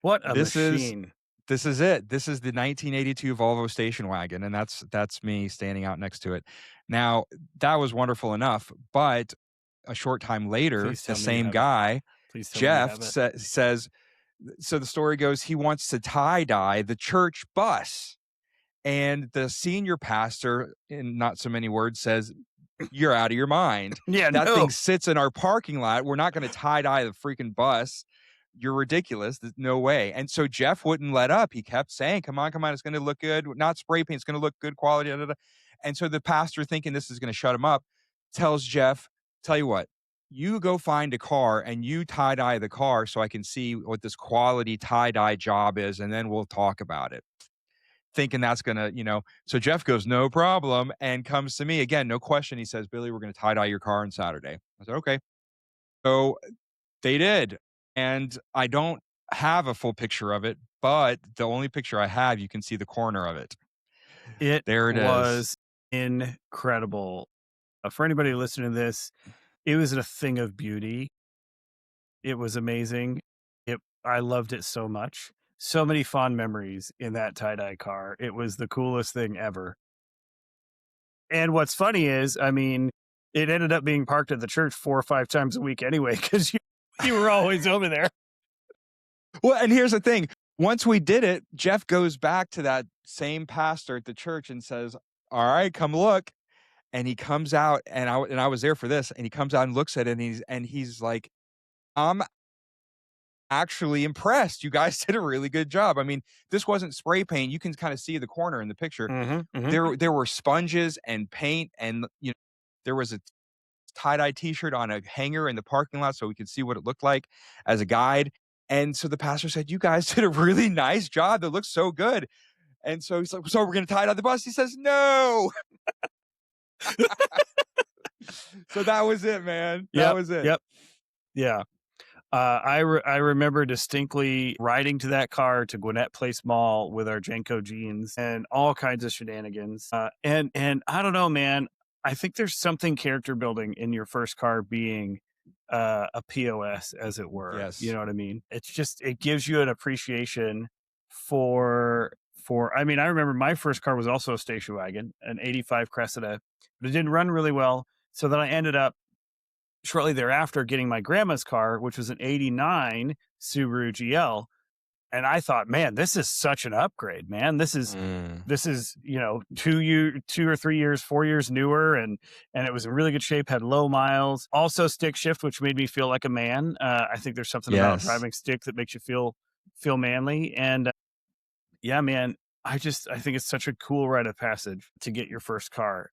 What a This is machine. this is it. This is the 1982 Volvo station wagon, and that's me standing out next to it. Now, that was wonderful enough, but a short time later, Please the tell me you same have it. guy, Please tell me you Jeff, have it. says, so the story goes, he wants to tie-dye the church bus, and the senior pastor, in not so many words, says, "You're out of your mind. Yeah, That no. thing sits in our parking lot. We're not gonna tie-dye the freaking bus. You're ridiculous. There's no way." And so Jeff wouldn't let up. He kept saying, "Come on, come on. It's gonna look good. Not spray paint. It's gonna look good quality." Da, da, da. And so the pastor, thinking this is gonna shut him up, tells Jeff, "Tell you what, you go find a car and you tie-dye the car so I can see what this quality tie-dye job is, and then we'll talk about it." Thinking that's gonna, so Jeff goes, "No problem," and comes to me again, no question. He says, "Billy, we're gonna tie-dye your car on Saturday." I said, "Okay." So they did, and I don't have a full picture of it, but the only picture I have, you can see the corner of it. It There it is. was incredible. For anybody listening to this, it was a thing of beauty. It was amazing. I loved it so much. So many fond memories in that tie-dye car. It was the coolest thing ever. And what's funny is, I mean, it ended up being parked at the church 4 or 5 times a week anyway, because you were always over there. Well, and here's the thing. Once we did it, Jeff goes back to that same pastor at the church and says, "All right, come look." And he comes out, and I was there for this, and he comes out and looks at it, and he's like, "I'm actually impressed. You guys did a really good job." I mean, this wasn't spray paint. You can kind of see the corner in the picture. Mhm, mhm. There were sponges and paint, and there was a tie-dye t-shirt on a hanger in the parking lot so we could see what it looked like as a guide. And so the pastor said, "You guys did a really nice job. That looks so good." And so he's like, "So we're gonna tie dye the bus?" He says, "No." So that was it, man. That Yep, was it. yep, yeah. I remember distinctly riding to that car to Gwinnett Place Mall with our Jenko jeans and all kinds of shenanigans. And I don't know, man. I think there's something character building in your first car being a POS, as it were. You Yes. know what I mean? It gives you an appreciation for. I mean, I remember my first car was also a station wagon, an '85 Cressida, but it didn't run really well. So then I ended up shortly thereafter getting my grandma's car, which was an '89 Subaru GL. And I thought, man, this is such an upgrade, man. Mm. This is, 2 or 3 years, 4 years newer, and it was in really good shape, had low miles, also stick shift, which made me feel like a man. I think there's something about Yes. driving stick that makes you feel manly. And yeah, man, I think it's such a cool rite of passage to get your first car.